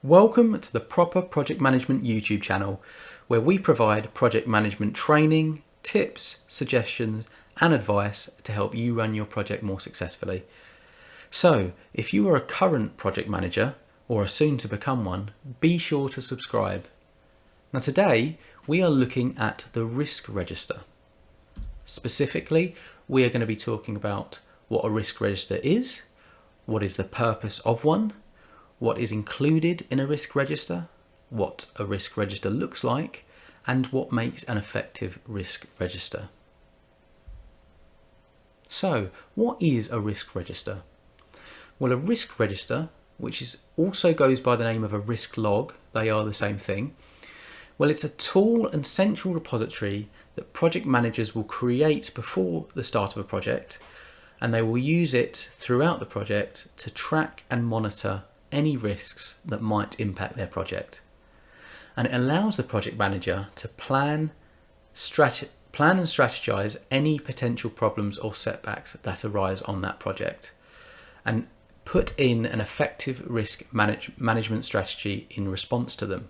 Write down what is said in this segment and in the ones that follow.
Welcome to the Proper Project Management YouTube channel, where we provide project management training, tips, suggestions and advice to help you run your project more successfully. So, if you are a current project manager or are soon to become one, be sure to subscribe. Now today, we are looking at the risk register. Specifically, we are going to be talking about what a risk register is, what is the purpose of one, what is included in a risk register, what a risk register looks like, and what makes an effective risk register. So, what is a risk register? Well, a risk register, which also goes by the name of a risk log, they are the same thing. Well, it's a tool and central repository that project managers will create before the start of a project, and they will use it throughout the project to track and monitor any risks that might impact their project. And it allows the project manager to plan and strategize any potential problems or setbacks that arise on that project, and put in an effective risk management strategy in response to them.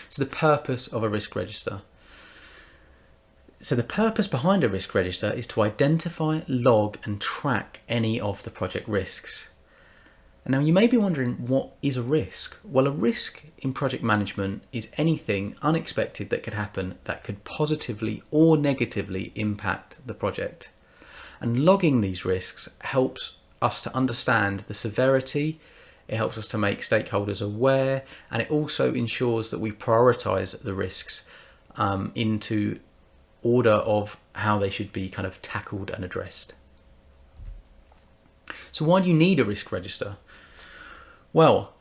So the purpose of a risk register. So the purpose behind a risk register is to identify, log and track any of the project risks. Now you may be wondering, what is a risk? Well, a risk in project management is anything unexpected that could happen that could positively or negatively impact the project. And logging these risks helps us to understand the severity, it helps us to make stakeholders aware, and it also ensures that we prioritize the risks into order of how they should be kind of tackled and addressed. So why do you need a risk register? Well,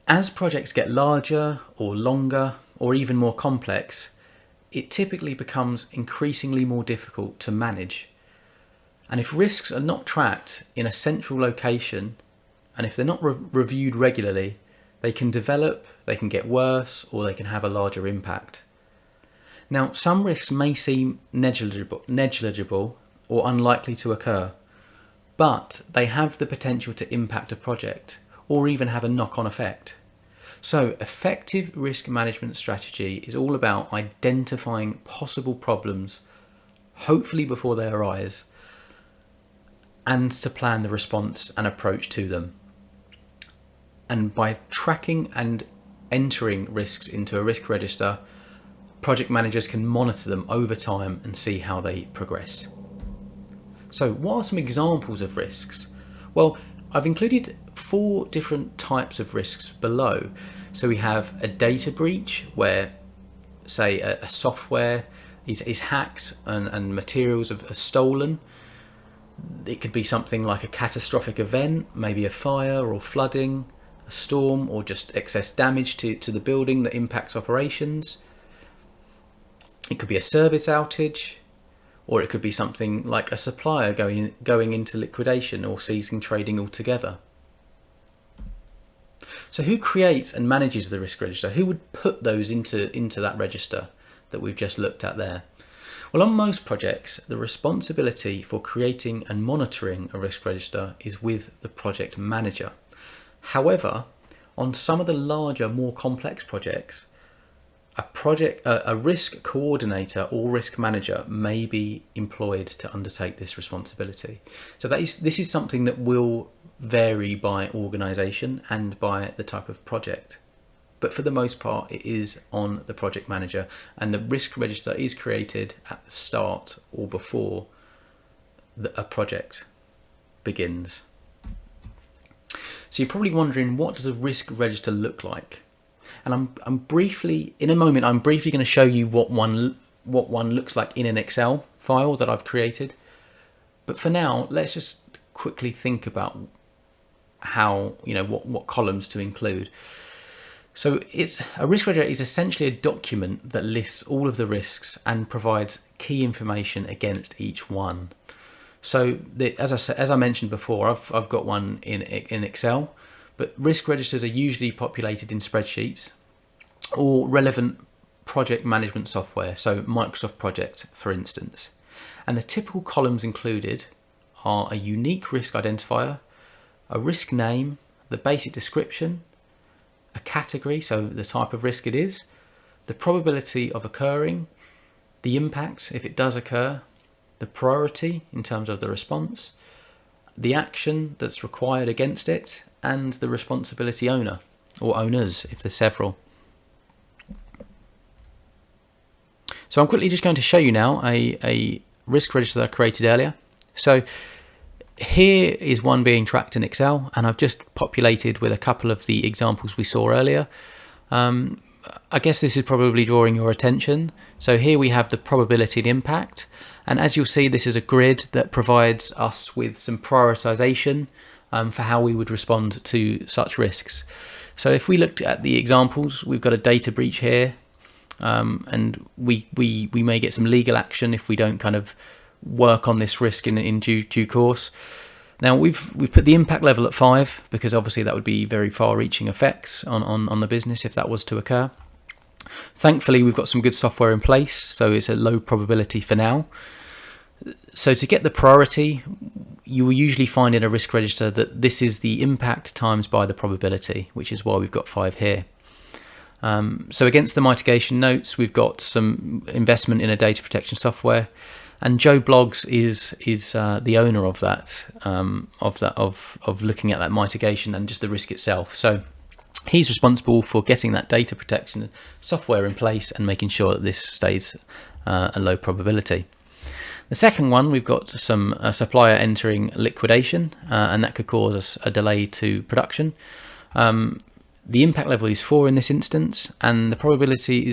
as projects get larger or longer or even more complex, it typically becomes increasingly more difficult to manage. And if risks are not tracked in a central location, and if they're not reviewed regularly, they can develop, they can get worse, or they can have a larger impact. Now, some risks may seem negligible or unlikely to occur, but they have the potential to impact a project or even have a knock-on effect. So effective risk management strategy is all about identifying possible problems, hopefully before they arise, and to plan the response and approach to them. And by tracking and entering risks into a risk register, project managers can monitor them over time and see how they progress. So what are some examples of risks? Well, I've included 4 different types of risks below. So we have a data breach where, say, a software is hacked and materials are stolen. It could be something like a catastrophic event, maybe a fire or flooding, a storm, or just excess damage to the building that impacts operations. It could be a service outage, or it could be something like a supplier going into liquidation or ceasing trading altogether. So who creates and manages the risk register? Who would put those into that register that we've just looked at there? Well, on most projects, the responsibility for creating and monitoring a risk register is with the project manager. However, on some of the larger, more complex projects, a risk coordinator or risk manager may be employed to undertake this responsibility. So this is something that will vary by organisation and by the type of project. But for the most part, it is on the project manager, and the risk register is created at the start or before a project begins. So you're probably wondering, what does a risk register look like? And I'm briefly going to show you what one looks like in an Excel file that I've created. But for now, let's just quickly think about how, what columns to include. So a risk register is essentially a document that lists all of the risks and provides key information against each one. So as I mentioned before, I've got one in Excel, but risk registers are usually populated in spreadsheets or relevant project management software, so Microsoft Project, for instance. And the typical columns included are a unique risk identifier, a risk name, the basic description, a category, so the type of risk it is, the probability of occurring, the impact if it does occur, the priority in terms of the response, the action that's required against it, and the responsibility owner, or owners if there's several. So I'm quickly just going to show you now a risk register that I created earlier. So here is one being tracked in Excel, and I've just populated with a couple of the examples we saw earlier. I guess this is probably drawing your attention. So here we have the probability and impact, and as you'll see, this is a grid that provides us with some prioritization for how we would respond to such risks. So if we looked at the examples, we've got a data breach here, and we may get some legal action if we don't kind of work on this risk in due course. Now we've put the impact level at 5 because obviously that would be very far-reaching effects on the business if that was to occur. Thankfully, we've got some good software in place, so it's a low probability for now. So to get the priority, you will usually find in a risk register that this is the impact times by the probability, which is why we've got 5 here. So against the mitigation notes, we've got some investment in a data protection software, and Joe Bloggs is the owner of that, of looking at that mitigation and just the risk itself. So he's responsible for getting that data protection software in place and making sure that this stays a low probability. The second one, we've got some supplier entering liquidation, and that could cause us a delay to production. The impact level is 4 in this instance, and the probability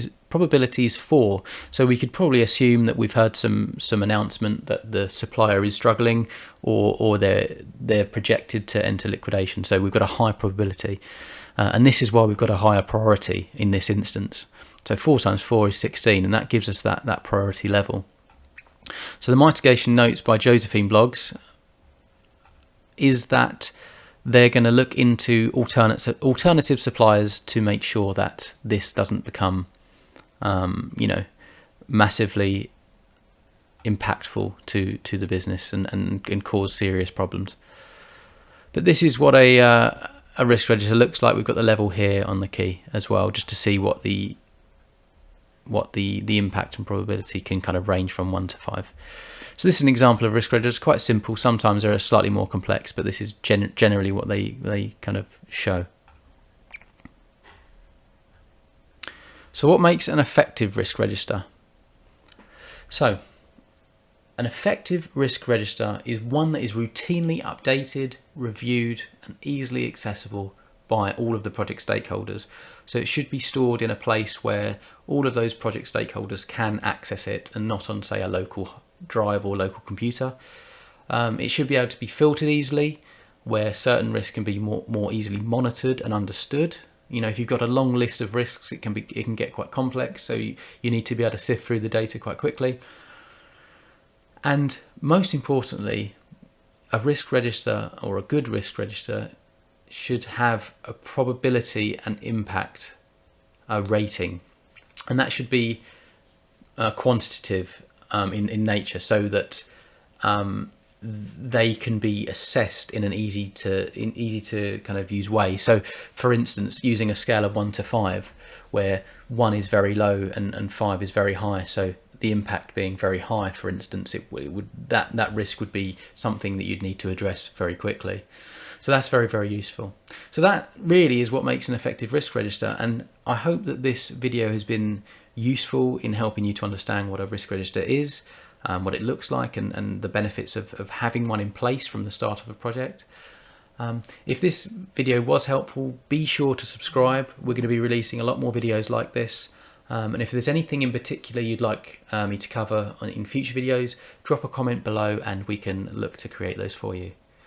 is 4. So we could probably assume that we've heard some announcement that the supplier is struggling, or they're projected to enter liquidation. So we've got a high probability, and this is why we've got a higher priority in this instance. So 4 times 4 is 16, and that gives us that priority level. So the mitigation notes by Josephine Bloggs is that they're going to look into alternative suppliers to make sure that this doesn't become, massively impactful to the business and cause serious problems. But this is what a risk register looks like. We've got the level here on the key as well, just to see what the impact and probability can kind of range from 1 to 5. So this is an example of risk register. It's quite simple. Sometimes they're slightly more complex, but this is generally what they kind of show. So what makes an effective risk register? So an effective risk register is one that is routinely updated, reviewed, and easily accessible by all of the project stakeholders. So it should be stored in a place where all of those project stakeholders can access it, and not on, say, a local drive or local computer. It should be able to be filtered easily, where certain risks can be more easily monitored and understood. If you've got a long list of risks, it can get quite complex, so you need to be able to sift through the data quite quickly. And most importantly, a risk register, or a good risk register, should have a probability and impact rating, and that should be quantitative in nature, so that they can be assessed in an easy to kind of use way. So for instance, using a scale of 1 to 5, where 1 is very low and 5 is very high, so the impact being very high, for instance, it would that risk would be something that you'd need to address very quickly. So that's very, very useful. So that really is what makes an effective risk register, and I hope that this video has been useful in helping you to understand what a risk register is, what it looks like, and the benefits of having one in place from the start of a project. If this video was helpful, be sure to subscribe. We're going to be releasing a lot more videos like this. And if there's anything in particular you'd like me to cover in future videos, drop a comment below and we can look to create those for you.